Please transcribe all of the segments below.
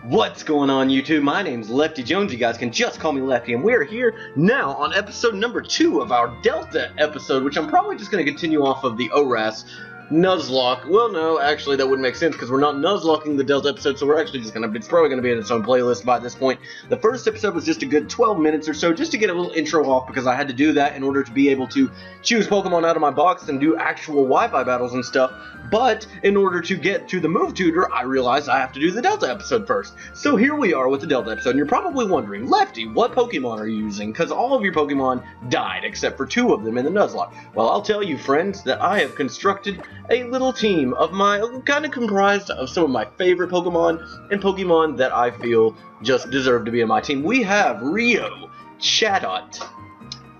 What's going on, YouTube? My name's Lefty Jones. You guys can just call me Lefty, and we're here now on episode number 2 of our Delta episode, which I'm probably just going to continue off of the ORAS Nuzlocke. Well, no, actually, that wouldn't make sense because we're not Nuzlocking the Delta episode, so we're actually just it's probably going to be in its own playlist by this point. The first episode was just a good 12 minutes or so, just to get a little intro off, because I had to do that in order to be able to choose Pokemon out of my box and do actual Wi-Fi battles and stuff. But in order to get to the Move Tutor, I realized I have to do the Delta episode first. So here we are with the Delta episode, and you're probably wondering, Lefty, what Pokemon are you using? Because all of your Pokemon died, except for 2 of them in the Nuzlocke. Well, I'll tell you, friends, that I have constructed a little team of my, kind of comprised of some of my favorite Pokemon, and Pokemon that I feel just deserve to be in my team. We have Rio, Chatot.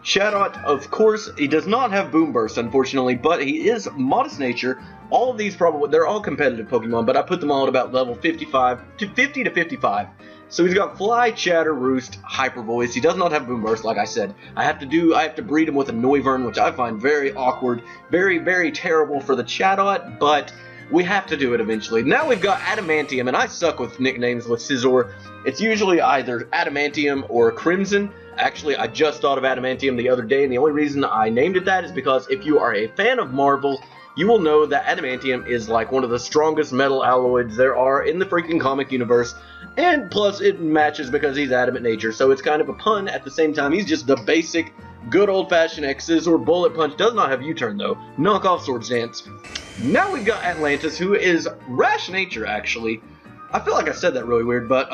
Chatot, of course, he does not have Boom Burst, unfortunately, but he is Modest Nature. All of these they're all competitive Pokemon, but I put them all at about level 50 to 55. So he's got Fly, Chatter, Roost, Hyper Voice. He does not have Boom Burst, like I said. I have to breed him with a Noivern, which I find very awkward, very, very terrible for the Chatot, but we have to do it eventually. Now we've got Adamantium, and I suck with nicknames with Scizor. It's usually either Adamantium or Crimson. Actually, I just thought of Adamantium the other day, and the only reason I named it that is because if you are a fan of Marvel, you will know that Adamantium is like one of the strongest metal alloys there are in the freaking comic universe, and plus it matches because he's adamant nature, so it's kind of a pun at the same time. He's just the basic, good old-fashioned X's or Bullet Punch. Does not have U-turn though. Knock off Swords Dance. Now we've got Atlantis, who is Rash Nature, actually. I feel like I said that really weird, but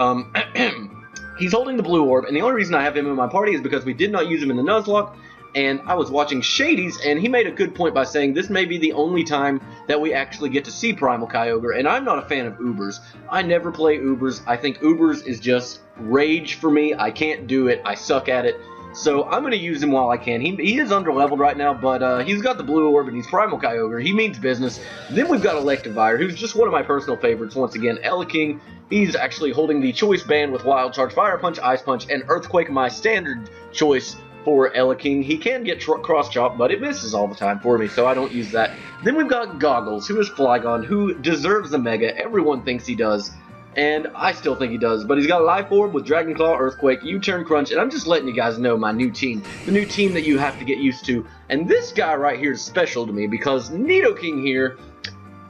he's holding the Blue Orb, and the only reason I have him in my party is because we did not use him in the Nuzlocke. And I was watching Shady's, and he made a good point by saying this may be the only time that we actually get to see Primal Kyogre, and I'm not a fan of Ubers. I never play Ubers. I think Ubers is just rage for me. I can't do it. I suck at it. So I'm going to use him while I can. He is underleveled right now, but he's got the Blue Orb, and he's Primal Kyogre. He means business. Then we've got Electivire, who's just one of my personal favorites. Once again, King. He's actually holding the Choice Band with Wild Charge, Fire Punch, Ice Punch, and Earthquake, my standard choice for King. He can get Cross Chop, but it misses all the time for me, so I don't use that. Then we've got Goggles, who is Flygon, who deserves a Mega. Everyone thinks he does, and I still think he does, but he's got a Life Orb with Dragon Claw, Earthquake, U-Turn, Crunch, and I'm just letting you guys know my new team. The new team that you have to get used to. And this guy right here is special to me, because Nidoking here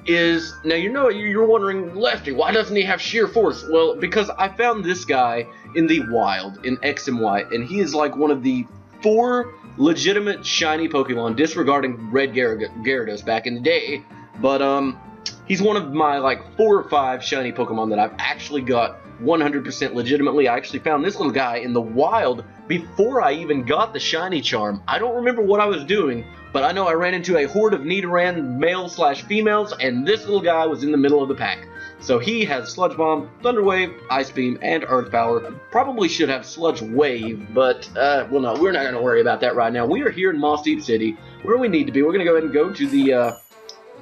is, now you know, you're wondering, Lefty, why doesn't he have Sheer Force? Well, because I found this guy in the wild, in X and Y, and he is like one of the 4 legitimate shiny Pokemon, disregarding Red Gyarados back in the day, but he's one of my like 4 or 5 shiny Pokemon that I've actually got 100% legitimately. I actually found this little guy in the wild before I even got the shiny charm. I don't remember what I was doing, but I know I ran into a horde of Nidoran males/females, and this little guy was in the middle of the pack. So he has Sludge Bomb, Thunder Wave, Ice Beam, and Earth Power. Probably should have Sludge Wave, but well, no, we're not going to worry about that right now. We are here in Mossdeep City, where we need to be. We're going to go ahead and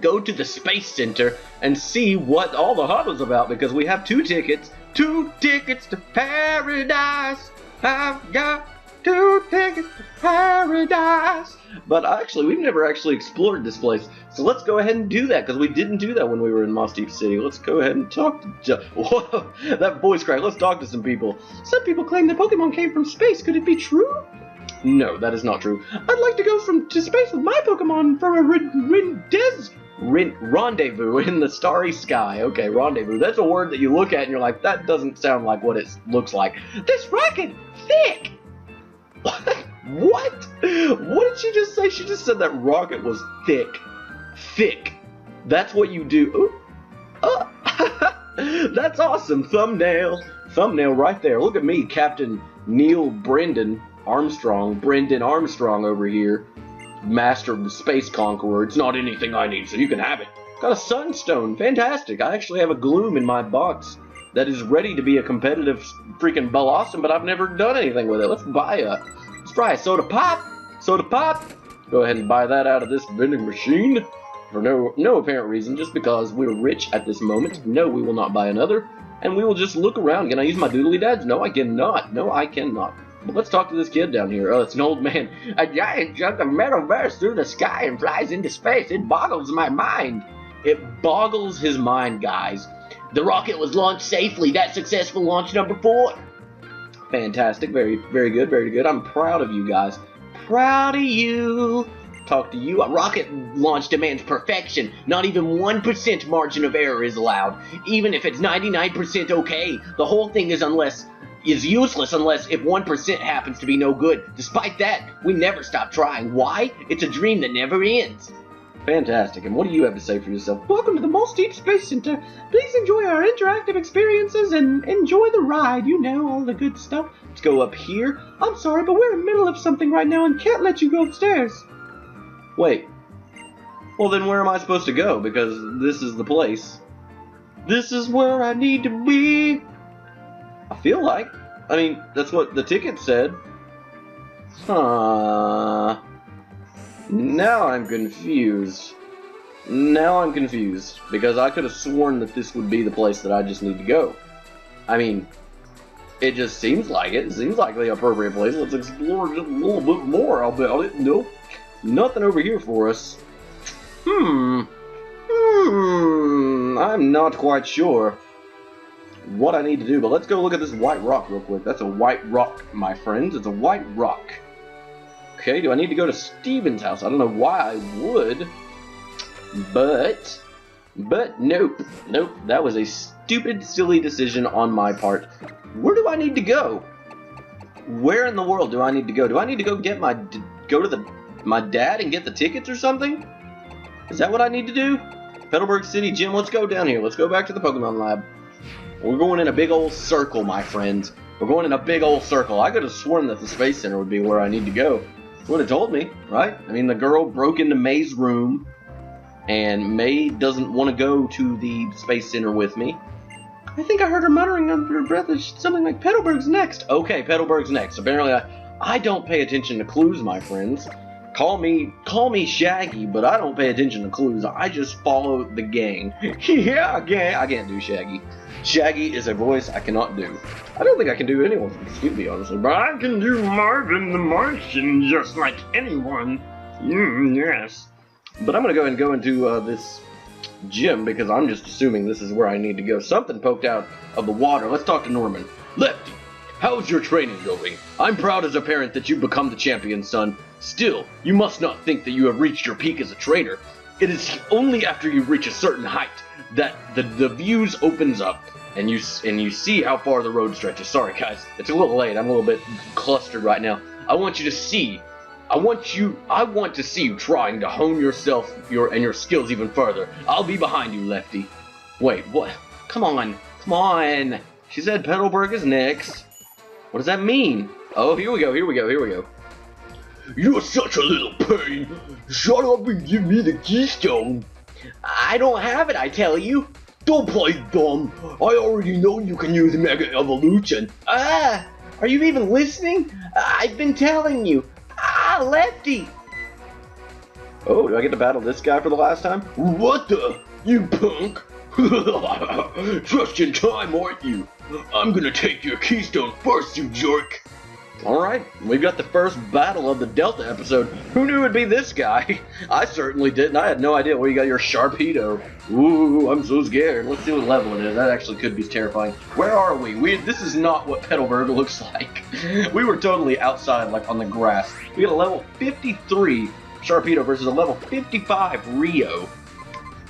go to the Space Center and see what all the hubbub's about, because we have 2 tickets. 2 tickets to paradise. I've got 2 tickets to paradise. But actually, we've never actually explored this place. So let's go ahead and do that, because we didn't do that when we were in Mossdeep City. Let's go ahead and talk to... Whoa, that voice crack. Let's talk to some people. Some people claim that Pokemon came from space. Could it be true? No, that is not true. I'd like to go to space with my Pokemon for a rendezvous in the starry sky. Okay, rendezvous. That's a word that you look at and you're like, that doesn't sound like what it looks like. This rocket, thick! What? What did she just say? She just said that rocket was thick. Thick. That's what you do. That's awesome. Thumbnail. Thumbnail right there. Look at me, Captain Neil Brendan Armstrong over here. Master of the Space Conqueror. It's not anything I need, so you can have it. Got a Sunstone. Fantastic. I actually have a Gloom in my box that is ready to be a competitive freaking Blossom, but I've never done anything with it. Let's try a Soda Pop. Soda Pop. Go ahead and buy that out of this vending machine for no apparent reason, just because we're rich at this moment. No, we will not buy another, and we will just look around. Can I use my doodly dads? No, I cannot. No, I cannot. But let's talk to this kid down here. Oh, it's an old man. A giant chunk of metal bursts through the sky and flies into space. It boggles my mind. It boggles his mind, guys. The rocket was launched safely. That's successful launch number 4. Fantastic. Very, very good. Very good. I'm proud of you guys. Proud of you. Talk to you. A rocket launch demands perfection. Not even 1% margin of error is allowed. Even if it's 99% okay, the whole thing is useless unless if 1% happens to be no good. Despite that, we never stop trying. Why? It's a dream that never ends. Fantastic. And what do you have to say for yourself? Welcome to the Mossdeep Space Center. Please enjoy our interactive experiences and enjoy the ride. You know, all the good stuff. Let's go up here. I'm sorry, but we're in the middle of something right now and can't let you go upstairs. Wait. Well, then where am I supposed to go? Because this is the place. This is where I need to be. I feel like. I mean, that's what the ticket said. Huh. Now I'm confused. Because I could have sworn that this would be the place that I just need to go. I mean, it just seems like it. It seems like the appropriate place. Let's explore just a little bit more about it. Nope. Nothing over here for us. I'm not quite sure what I need to do, but let's go look at this white rock real quick. That's a white rock, my friends. It's a white rock. Okay, do I need to go to Steven's house? I don't know why I would, but nope. That was a stupid, silly decision on my part. Where do I need to go? Where in the world do I need to go? Do I need to go get my dad and get the tickets or something? Is that what I need to do? Petalburg City Gym, let's go down here. Let's go back to the Pokemon Lab. We're going in a big old circle, my friends. We're going in a big old circle. I could have sworn that the Space Center would be where I need to go. Would have told me, right? I mean, the girl broke into May's room, and May doesn't want to go to the Space Center with me. I think I heard her muttering under her breath something like, Petalburg's next. Okay, Petalburg's next. Apparently, I don't pay attention to clues, my friends. Call me Shaggy, but I don't pay attention to clues. I just follow the gang. Yeah, gang. I can't do Shaggy. Shaggy is a voice I cannot do. I don't think I can do anyone from Scooby, honestly, but I can do Marvin the Martian just like anyone. Yes. But I'm going to go ahead and go into this gym because I'm just assuming this is where I need to go. Something poked out of the water. Let's talk to Norman. Lefty, how's your training going? I'm proud as a parent that you've become the champion, son. Still, you must not think that you have reached your peak as a trainer. It is only after you reach a certain height that the views opens up and you see how far the road stretches. Sorry guys, it's a little late. I'm a little bit clustered right now. I want you to see. I want to see you trying to hone yourself and your skills even further. I'll be behind you, Lefty. Wait, what? Come on. She said Petalburg is next. What does that mean? Oh, here we go. You're such a little pain. Shut up and give me the keystone. I don't have it, I tell you. Don't play dumb. I already know you can use Mega Evolution. Are you even listening? I've been telling you. Lefty. Oh, do I get to battle this guy for the last time? What the? You punk. Just in time, aren't you? I'm gonna take your keystone first, you jerk. Alright, we've got the first battle of the Delta episode. Who knew it'd be this guy? I certainly didn't. I had no idea where you got your Sharpedo. Ooh, I'm so scared. Let's see what level it is. That actually could be terrifying. Where are we? This is not what Petalburg looks like. We were totally outside, like on the grass. We got a level 53 Sharpedo versus a level 55 Rio.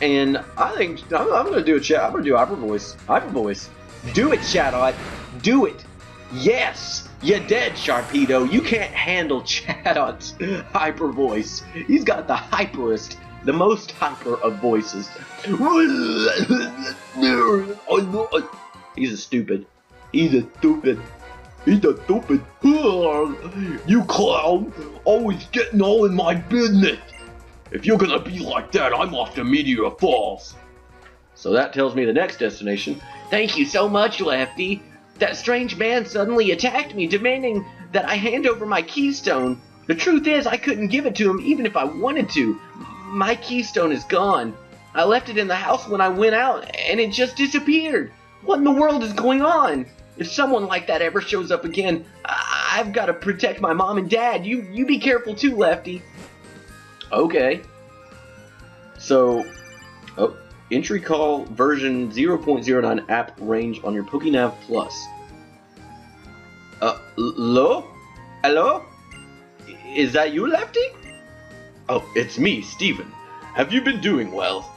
And I think I'm going to do a chat. I'm going to do Hyper Voice. Hyper Voice. Do it, Chatot. Do it. Yes. You're dead, Sharpedo. You can't handle Chatot's hyper voice. He's got the hyperest, the most hyper of voices. He's a stupid. You clown. Always getting all in my business. If you're gonna be like that, I'm off to Meteor Falls. So that tells me the next destination. Thank you so much, Lefty. That strange man suddenly attacked me, demanding that I hand over my keystone. The truth is, I couldn't give it to him even if I wanted to. My keystone is gone. I left it in the house when I went out, and it just disappeared. What in the world is going on? If someone like that ever shows up again, I've got to protect my mom and dad. You be careful too, Lefty. Okay. So, oh, Entry call version 0.09 app range on your PokéNav Plus. Hello? Hello? Is that you, Lefty? Oh, it's me, Steven. Have you been doing well?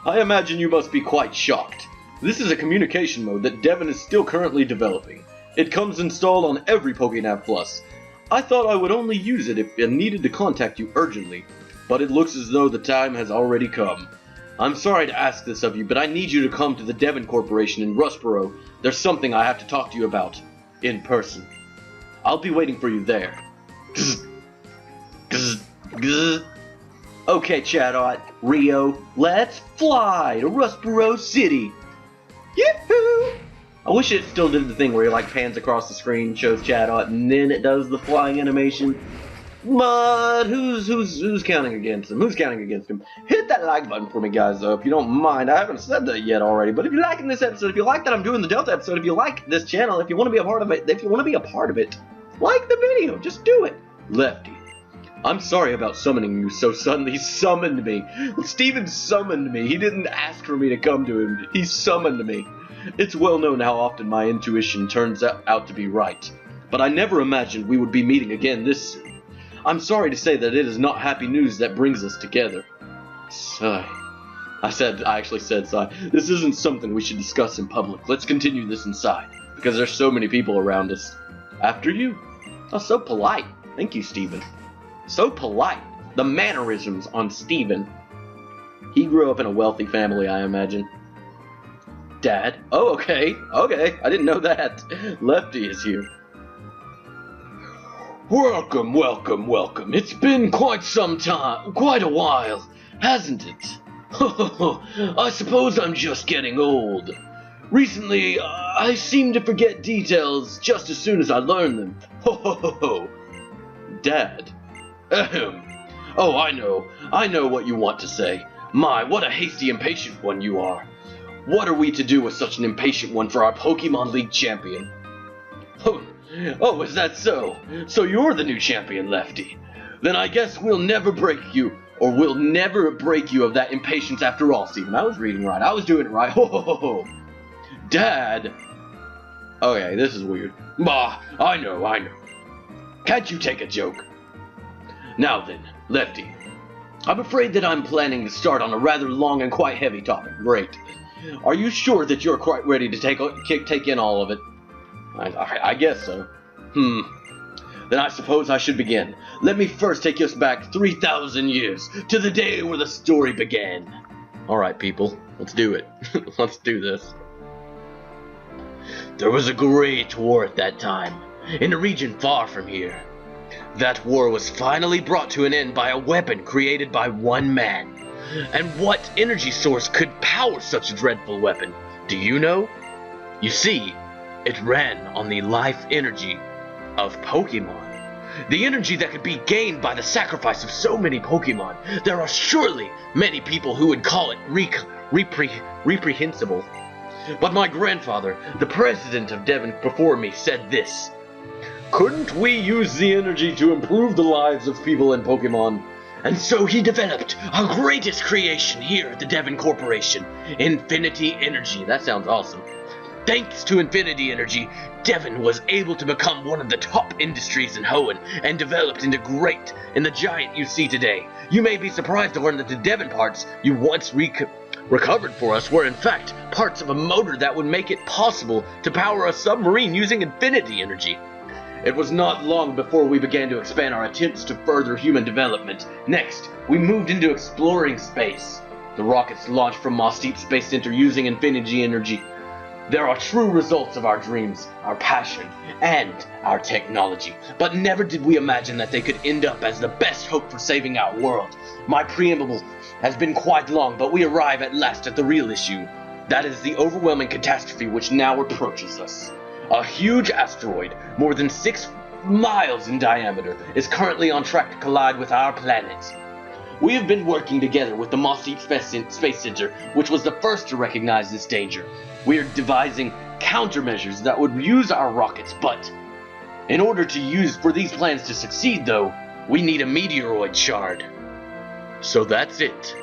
I imagine you must be quite shocked. This is a communication mode that Devin is still currently developing. It comes installed on every PokéNav Plus. I thought I would only use it if I needed to contact you urgently, but it looks as though the time has already come. I'm sorry to ask this of you, but I need you to come to the Devin Corporation in Rustboro. There's something I have to talk to you about. In person. I'll be waiting for you there. Okay, Chatot, Rio, let's fly to Rustboro City. Yoo-hoo! I wish it still did the thing where it like pans across the screen, shows Chatot, and then it does the flying animation. But who's counting against him? Who's counting against him? Hit that like button for me, guys, though, if you don't mind. I haven't said that yet already, but if you're liking this episode, if you like that I'm doing the Delta episode, if you like this channel, if you want to be a part of it, like the video, just do it. Lefty, I'm sorry about summoning you so suddenly. He summoned me. Steven summoned me. He didn't ask for me to come to him. He summoned me. It's well known how often my intuition turns out to be right, but I never imagined we would be meeting again this soon. I'm sorry to say that it is not happy news that brings us together. Sigh. I actually said sigh. This isn't something we should discuss in public. Let's continue this inside, because there's so many people around us. After you. Oh, so polite. Thank you, Steven. So polite. The mannerisms on Steven. He grew up in a wealthy family, I imagine. Dad? Oh, okay. Okay, I didn't know that. Lefty is here. Welcome, welcome, welcome. It's been quite some time, quite a while, hasn't it? I suppose I'm just getting old. Recently, I seem to forget details just as soon as I learn them. Dad. Ahem. Oh, I know what you want to say. My, what a hasty, impatient one you are. What are we to do with such an impatient one for our Pokemon League champion? Oh, is that so? So you're the new champion, Lefty. Then I guess we'll never break you of that impatience after all, Steven. I was reading right. I was doing it right. Dad. Okay, this is weird. Bah, I know. Can't you take a joke? Now then, Lefty. I'm afraid that I'm planning to start on a rather long and quite heavy topic. Great. Are you sure that you're quite ready to take in all of it? I guess so. Then I suppose I should begin. Let me first take us back 3,000 years, to the day where the story began. Alright, people, let's do it. Let's do this. There was a great war at that time, in a region far from here. That war was finally brought to an end by a weapon created by one man. And what energy source could power such a dreadful weapon? Do you know? You see, it ran on the life energy of Pokemon. The energy that could be gained by the sacrifice of so many Pokemon. There are surely many people who would call it reprehensible. But my grandfather, the president of Devon before me, said this. Couldn't we use the energy to improve the lives of people in Pokemon? And so he developed our greatest creation here at the Devon Corporation, Infinity Energy. That sounds awesome. Thanks to Infinity Energy, Devon was able to become one of the top industries in Hoenn and developed into the giant you see today. You may be surprised to learn that the Devon parts you once recovered for us were in fact parts of a motor that would make it possible to power a submarine using Infinity Energy. It was not long before we began to expand our attempts to further human development. Next, we moved into exploring space. The rockets launched from Mossdeep Space Center using Infinity Energy. There are true results of our dreams, our passion, and our technology. But never did we imagine that they could end up as the best hope for saving our world. My preamble has been quite long, but we arrive at last at the real issue. That is the overwhelming catastrophe which now approaches us. A huge asteroid, more than 6 miles in diameter, is currently on track to collide with our planet. We have been working together with the Mossdeep Space Center, which was the first to recognize this danger. We are devising countermeasures that would use our rockets, but in order for these plans to succeed, though, we need a meteoroid shard. So that's it.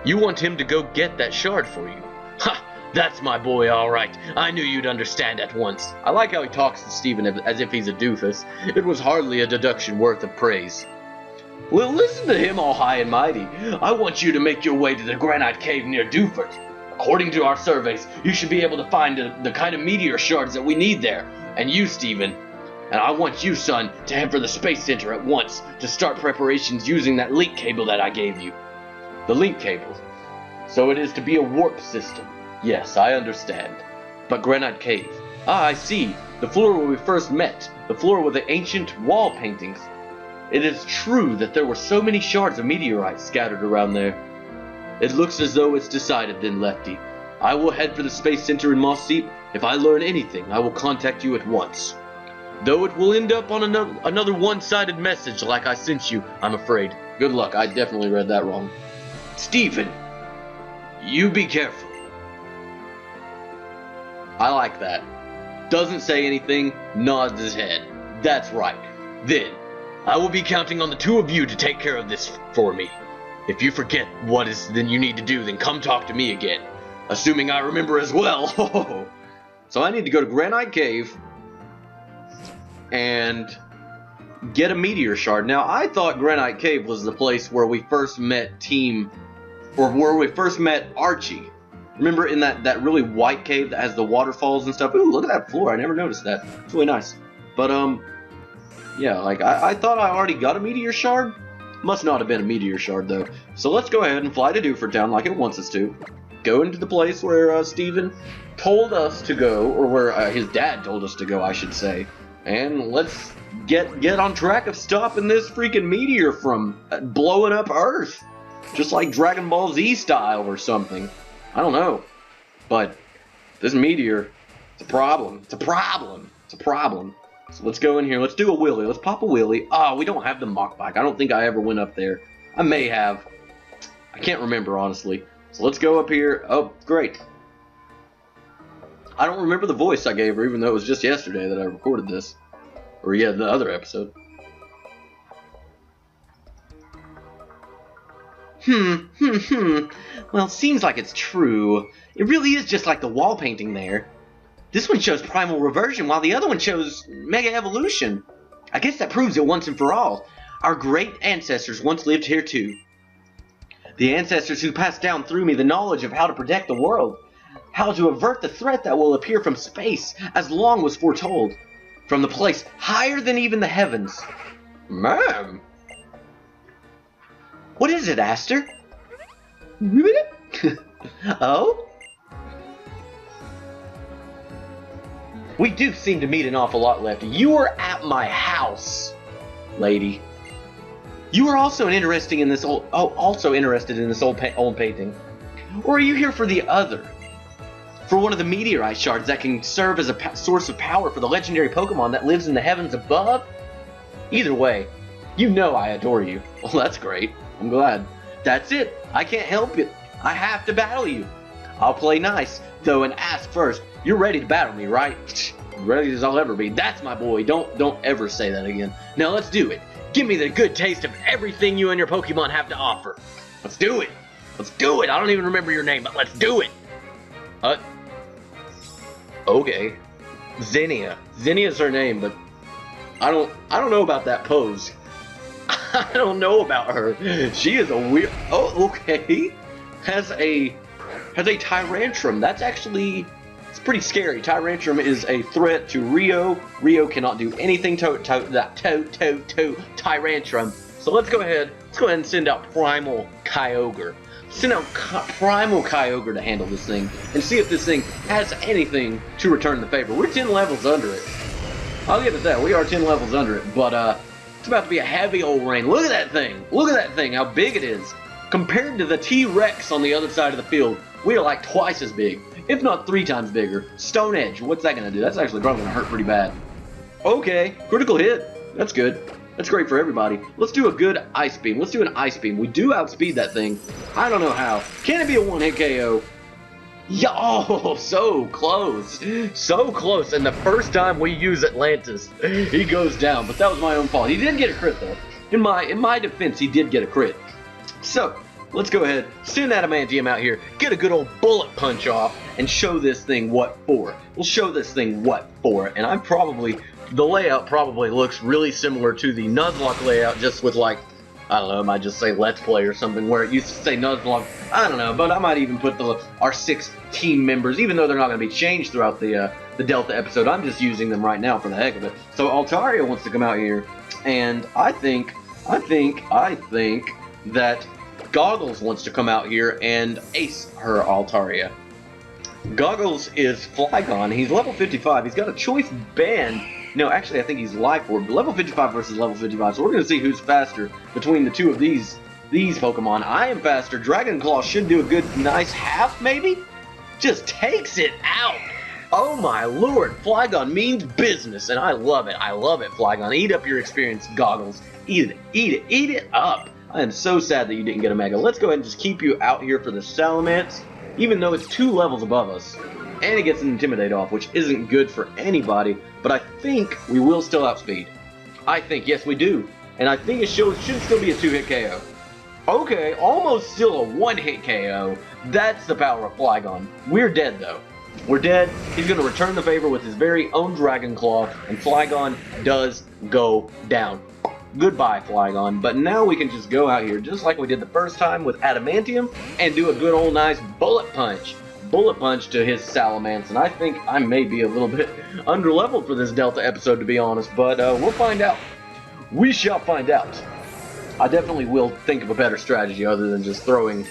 You want him to go get that shard for you. Ha! That's my boy, all right. I knew you'd understand at once. I like how he talks to Steven as if he's a doofus. It was hardly a deduction worth of praise. Well, listen to him all high and mighty. I want you to make your way to the granite cave near Dufert. According to our surveys, you should be able to find the kind of meteor shards that we need there. And you, Steven. And I want you, son, to head for the Space Center at once to start preparations using that link cable that I gave you. The link cable. So it is to be a warp system. Yes, I understand. But Granite Cave. Ah, I see. The floor where we first met. The floor with the ancient wall paintings. It is true that there were so many shards of meteorites scattered around there. It looks as though it's decided then, Lefty. I will head for the Space Center in Mossdeep. If I learn anything, I will contact you at once. Though it will end up on another one-sided message like I sent you, I'm afraid. Good luck, I definitely read that wrong. Steven, you be careful. I like that. Doesn't say anything, nods his head. That's right. Then, I will be counting on the two of you to take care of this for me. If you forget what is then you need to do, then come talk to me again. Assuming I remember as well. So I need to go to Granite Cave and get a meteor shard. Now, I thought Granite Cave was the place where we first met where we first met Archie. Remember in that really white cave that has the waterfalls and stuff? Ooh, look at that floor. I never noticed that. It's really nice. But, yeah, like, I thought I already got a meteor shard. Must not have been a meteor shard, though. So let's go ahead and fly to Dufert Town like it wants us to. Go into the place where Steven told us to go, or where his dad told us to go, I should say. And let's get on track of stopping this freaking meteor from blowing up Earth. Just like Dragon Ball Z style or something. I don't know. But this meteor, it's a problem. It's a problem. It's a problem. So let's go in here. Let's do a wheelie. Let's pop a wheelie. Oh, we don't have the mock bike. I don't think I ever went up there. I may have. I can't remember, honestly. So let's go up here. Oh, great. I don't remember the voice I gave her, even though it was just yesterday that I recorded this. Or, yeah, the other episode. Well, seems like it's true. It really is just like the wall painting there. This one shows primal reversion, while the other one shows mega evolution. I guess that proves it once and for all. Our great ancestors once lived here too. The ancestors who passed down through me the knowledge of how to protect the world. How to avert the threat that will appear from space, as long was foretold. From the place higher than even the heavens. Ma'am. What is it, Aster? Oh? We do seem to meet an awful lot, Lefty. You were at my house, lady. You were also interested in this old painting. Or are you here for the other? For one of the meteorite shards that can serve as a source of power for the legendary Pokemon that lives in the heavens above? Either way, you know I adore you. Well, that's great. I'm glad. That's it. I can't help it. I have to battle you. I'll play nice, though, and ask first. You're ready to battle me, right? Ready as I'll ever be. That's my boy. Don't ever say that again. Now let's do it. Give me the good taste of everything you and your Pokemon have to offer. Let's do it. Let's do it. I don't even remember your name, but let's do it. Okay. Zinnia. Zinnia's her name, but I don't know about that pose. I don't know about her. She is a weird. Oh, okay. Has a Tyrantrum. That's actually. It's pretty scary. Tyrantrum is a threat to Rio. Rio cannot do anything to Tyrantrum. So let's go ahead and send out Primal Kyogre. Send out Primal Kyogre to handle this thing and see if this thing has anything to return the favor. We're 10 levels under it. I'll give it that. We are 10 levels under it, but it's about to be a heavy old rain. Look at that thing. Look at that thing. How big it is. Compared to the T-Rex on the other side of the field, we are like twice as big, if not 3 times bigger. Stone Edge. What's that gonna do? That's actually probably gonna hurt pretty bad. Okay, critical hit. That's good. That's great for everybody. Let's do a good Ice Beam. Let's do an Ice Beam. We do outspeed that thing. I don't know how. Can it be a one-hit KO? Yeah, oh, so close. So close. And the first time we use Atlantis, he goes down. But that was my own fault. He did get a crit, though. In my defense, he did get a crit. So, let's go ahead, send Adamantium out here, get a good old bullet punch off, and show this thing what for. We'll show this thing what for, and the layout probably looks really similar to the Nuzlocke layout, just with like, I don't know, I might just say Let's Play or something, where it used to say Nuzlocke, I don't know, but I might even put our 6 team members, even though they're not going to be changed throughout the Delta episode, I'm just using them right now for the heck of it. So Altaria wants to come out here, and I think that Goggles wants to come out here and ace her Altaria. Goggles is Flygon, he's level 55, he's got a choice band. No, actually, I think he's Life Orb. Level 55 versus level 55, so we're going to see who's faster between the two of these Pokemon. I am faster. Dragon Claw should do a good, nice half, maybe? Just takes it out. Oh, my lord. Flygon means business, and I love it. I love it, Flygon. Eat up your experience, Goggles. Eat it. Eat it. Eat it up. I am so sad that you didn't get a Mega. Let's go ahead and just keep you out here for the Salamence, even though it's 2 levels above us. And it gets an Intimidate off, which isn't good for anybody, but I think we will still outspeed. I think, yes we do. And I think it should still be a 2-hit KO. Okay, almost still a 1-hit KO. That's the power of Flygon. We're dead though. We're dead. He's going to return the favor with his very own Dragon Claw, and Flygon does go down. Goodbye, Flygon. But now we can just go out here, just like we did the first time with Adamantium, and do a good old nice Bullet Punch. Bullet Punch to his Salamence, and I think I may be a little bit underleveled for this Delta episode, to be honest, but we'll find out. We shall find out. I definitely will think of a better strategy other than just throwing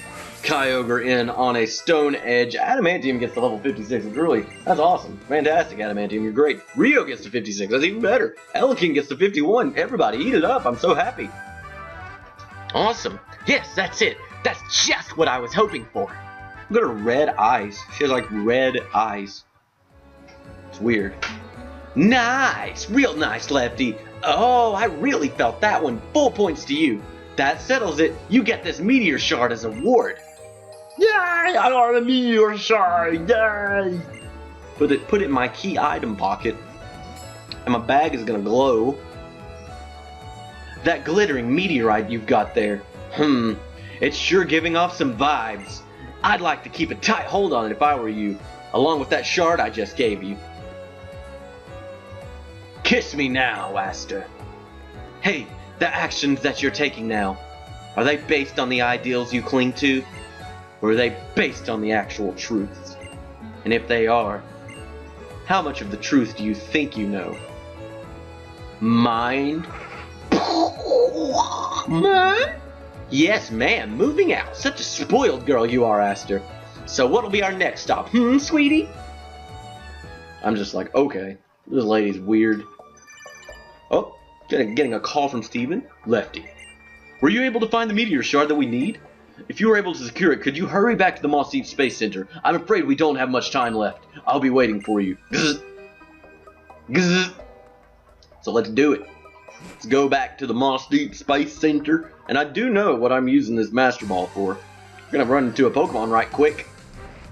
Kyogre in on a Stone Edge. Adamantium gets to level 56. That's awesome. Fantastic, Adamantium. You're great. Rio gets to 56. That's even better. Elekinn gets to 51. Everybody, eat it up. I'm so happy. Awesome. Yes, that's it. That's just what I was hoping for. Look at her red eyes. She has like red eyes. It's weird. Nice! Real nice, Lefty. Oh, I really felt that one. Full points to you. That settles it. You get this meteor shard as a reward. Yay! I got a meteor shard. Yay! Put it in my key item pocket. And my bag is gonna glow. That glittering meteorite you've got there. It's sure giving off some vibes. I'd like to keep a tight hold on it if I were you, along with that shard I just gave you. Kiss me now, Aster. Hey, the actions that you're taking now, are they based on the ideals you cling to, or are they based on the actual truths? And if they are, how much of the truth do you think you know? Mind? Mine? Yes, ma'am. Moving out. Such a spoiled girl you are, Aster. So what'll be our next stop, sweetie? I'm just like, okay. This lady's weird. Oh, getting a call from Steven. Lefty. Were you able to find the meteor shard that we need? If you were able to secure it, could you hurry back to the Mossdeep Space Center? I'm afraid we don't have much time left. I'll be waiting for you. Gzz. Gzz. So let's do it. Let's go back to the Mossdeep Space Center. And I do know what I'm using this Master Ball for. I'm going to run into a Pokemon right quick.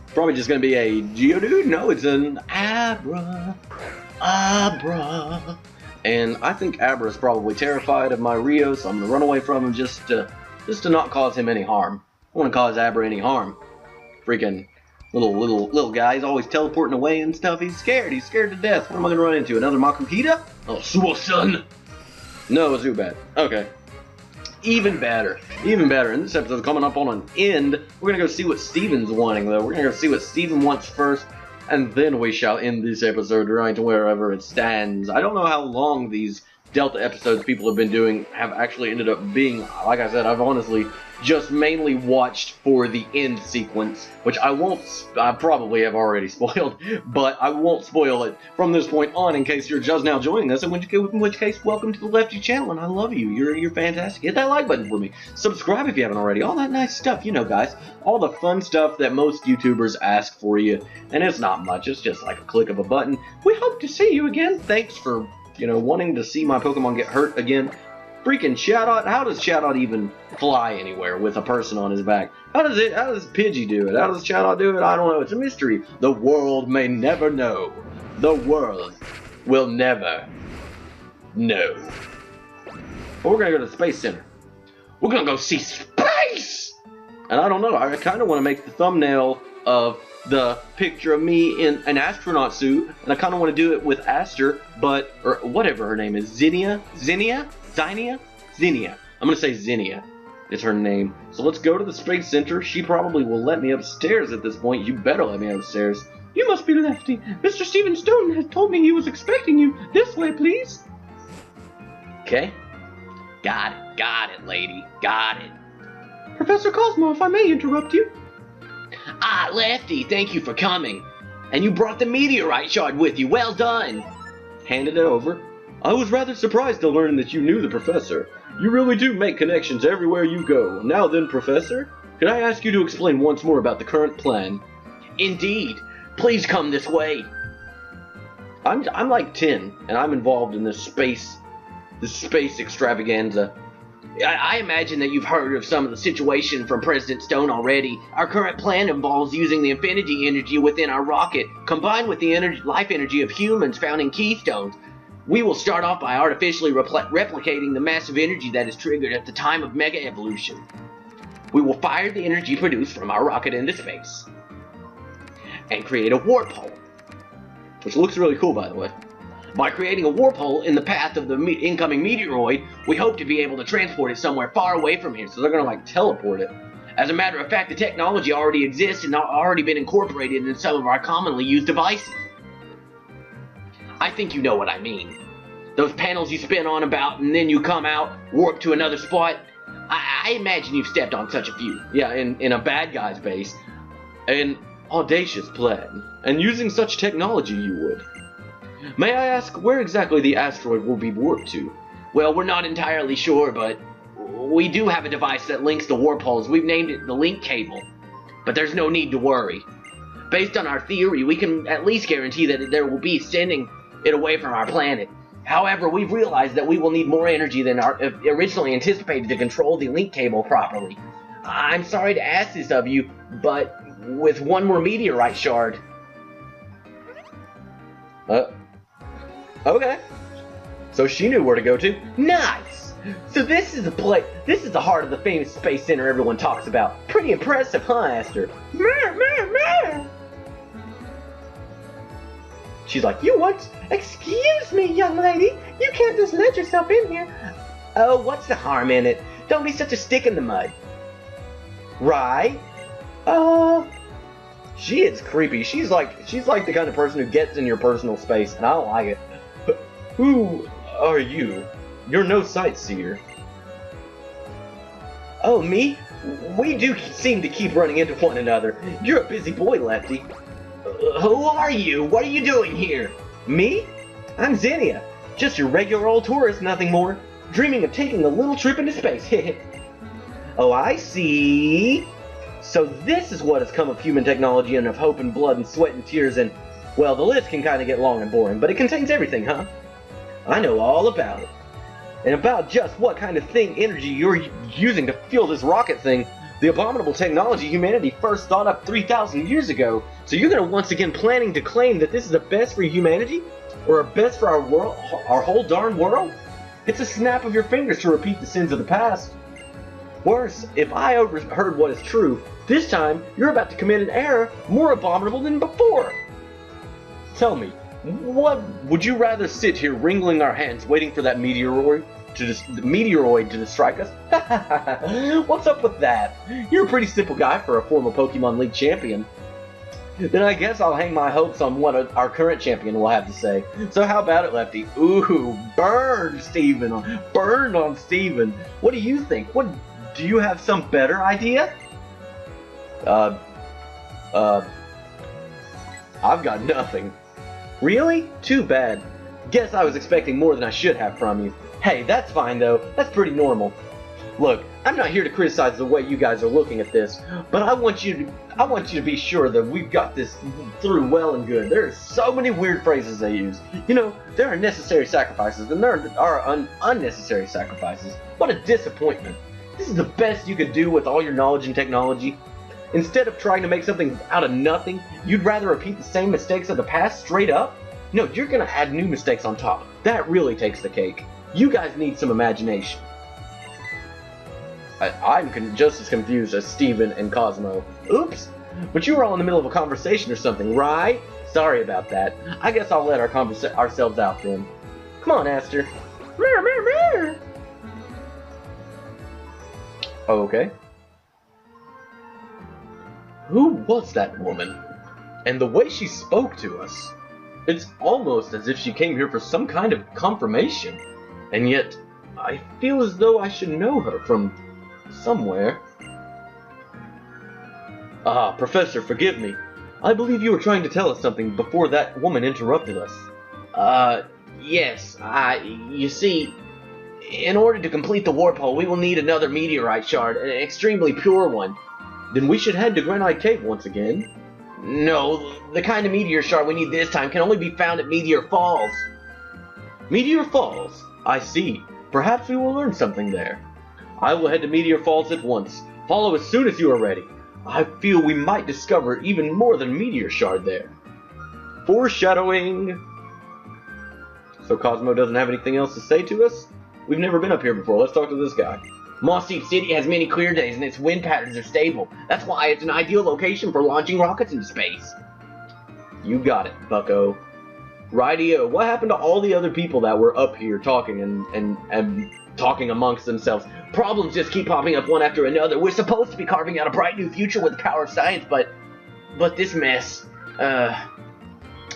Probably just going to be a Geodude. No, it's an Abra. Abra. And I think Abra is probably terrified of my Rio, so I'm going to run away from him just to not cause him any harm. I don't want to cause Abra any harm. Freaking little guy. He's always teleporting away and stuff. He's scared. He's scared to death. What am I going to run into? Another Makuhita? Oh, Suo-san. No, a Zubat. Okay. Even better. Even better. And this episode's coming up on an end. We're going to go see what Steven's wanting, though. We're going to go see what Steven wants first, and then we shall end this episode right to wherever it stands. I don't know how long these Delta episodes people have been doing have actually ended up being. Like I said, I've honestly just mainly watched for the end sequence, which I probably have already spoiled, but I won't spoil it from this point on in case you're just now joining us, in which case, welcome to the Lefty channel, and I love you. You're fantastic. Hit that like button for me. Subscribe if you haven't already. All that nice stuff, you know, guys. All the fun stuff that most YouTubers ask for you, and it's not much. It's just like a click of a button. We hope to see you again. Thanks for, wanting to see my Pokemon get hurt again. Freaking Shadowt, how does Shadowt even fly anywhere with a person on his back? How does Pidgey do it? How does Shadowt do it? I don't know. It's a mystery. The world may never know. The world will never know. But we're gonna go to the Space Center. We're gonna go see space! And I don't know, I kind of want to make the thumbnail of the picture of me in an astronaut suit, and I kind of want to do it with Aster, or whatever her name is, Zinnia? I'm going to say Zinnia is her name. So let's go to the Space Center. She probably will let me upstairs at this point. You better let me upstairs. You must be Lefty. Mr. Stephen Stone has told me he was expecting you. This way, please. Okay. Got it, lady. Got it. Professor Cosmo, if I may interrupt you. Ah, Lefty, thank you for coming. And you brought the meteorite shard with you. Well done. Handed it over. I was rather surprised to learn that you knew the professor. You really do make connections everywhere you go. Now then, Professor, can I ask you to explain once more about the current plan? Indeed. Please come this way. I'm like 10, and I'm involved in this space extravaganza. I imagine that you've heard of some of the situation from President Stone already. Our current plan involves using the infinity energy within our rocket, combined with the life energy of humans found in keystones. We will start off by artificially replicating the massive energy that is triggered at the time of mega evolution. We will fire the energy produced from our rocket into space and create a warp hole, which looks really cool, by the way. By creating a warp hole in the path of the incoming meteoroid, we hope to be able to transport it somewhere far away from here, so they're going to like teleport it. As a matter of fact, the technology already exists and already been incorporated in some of our commonly used devices. I think you know what I mean. Those panels you spin on about and then you come out, warp to another spot. I imagine you've stepped on such a few. Yeah, in a bad guy's base. An audacious plan. And using such technology you would. May I ask where exactly the asteroid will be warped to? Well, we're not entirely sure, but we do have a device that links the warp holes. We've named it the link cable. But there's no need to worry. Based on our theory, we can at least guarantee that there will be sending it away from our planet. However, we've realized that we will need more energy than originally anticipated to control the link cable properly. I'm sorry to ask this of you, but with one more meteorite shard... Okay. So she knew where to go to. Nice! So this is the heart of the famous Space Center everyone talks about. Pretty impressive, huh, Aster? She's like, you what? Excuse me, young lady. You can't just let yourself in here. Oh, what's the harm in it? Don't be such a stick in the mud. Right? She is creepy. She's like the kind of person who gets in your personal space, and I don't like it. Who are you? You're no sightseer. Oh, me? We do seem to keep running into one another. You're a busy boy, Lefty. Who are you? What are you doing here? Me? I'm Zinnia. Just your regular old tourist, nothing more. Dreaming of taking a little trip into space. Oh, I see. So this is what has come of human technology and of hope and blood and sweat and tears and... Well, the list can kind of get long and boring, but it contains everything, huh? I know all about it. And about just what kind of energy you're using to fuel this rocket thing. The abominable technology humanity first thought up 3,000 years ago. So you're going to once again planning to claim that this is the best for humanity? Or a best for our world, our whole darn world? It's a snap of your fingers to repeat the sins of the past. Worse, if I overheard what is true, this time you're about to commit an error more abominable than before. Tell me, what would you rather sit here wringing our hands waiting for that meteoroid to strike us? What's up with that? You're a pretty simple guy for a former Pokemon League champion. Then I guess I'll hang my hopes on what our current champion will have to say. So how about it, Lefty? Ooh, burn, Steven. Burn on Steven. What do you think? Do you have some better idea? I've got nothing. Really? Too bad. Guess I was expecting more than I should have from you. Hey, that's fine though. That's pretty normal. Look, I'm not here to criticize the way you guys are looking at this, but I want you to be sure that we've got this through well and good. There are so many weird phrases they use. You know, there are necessary sacrifices and there are unnecessary sacrifices. What a disappointment. This is the best you could do with all your knowledge and technology. Instead of trying to make something out of nothing, you'd rather repeat the same mistakes of the past straight up? No, you're gonna add new mistakes on top. That really takes the cake. You guys need some imagination. I'm just as confused as Steven and Cosmo. Oops! But you were all in the middle of a conversation or something, right? Sorry about that. I guess I'll let ourselves out then. Come on, Aster. Okay. Who was that woman? And the way she spoke to us. It's almost as if she came here for some kind of confirmation. And yet, I feel as though I should know her from somewhere. Ah, Professor, forgive me. I believe you were trying to tell us something before that woman interrupted us. Yes. You see, in order to complete the warp hole, we will need another meteorite shard, an extremely pure one. Then we should head to Granite Cave once again. No, the kind of meteor shard we need this time can only be found at Meteor Falls. Meteor Falls? I see. Perhaps we will learn something there. I will head to Meteor Falls at once. Follow as soon as you are ready. I feel we might discover even more than meteor shard there. Foreshadowing! So Cosmo doesn't have anything else to say to us? We've never been up here before. Let's talk to this guy. Mossdeep City has many clear days and its wind patterns are stable. That's why it's an ideal location for launching rockets into space. You got it, bucko. Rightio, what happened to all the other people that were up here talking and talking amongst themselves? Problems just keep popping up one after another. We're supposed to be carving out a bright new future with the power of science, but this mess.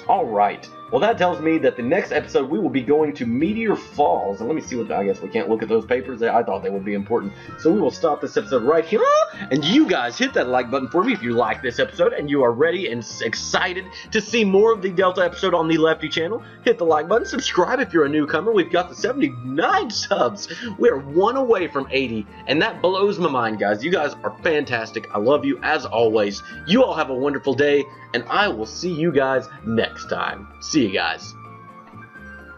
Alright. Well, that tells me that the next episode we will be going to Meteor Falls. And let me see what, I guess we can't look at those papers. I thought they would be important. So we will stop this episode right here. And you guys hit that like button for me if you like this episode and you are ready and excited to see more of the Delta episode on the Lefty channel. Hit the like button. Subscribe if you're a newcomer. We've got the 79 subs. We're one away from 80. And that blows my mind, guys. You guys are fantastic. I love you as always. You all have a wonderful day. And I will see you guys next time. See you guys.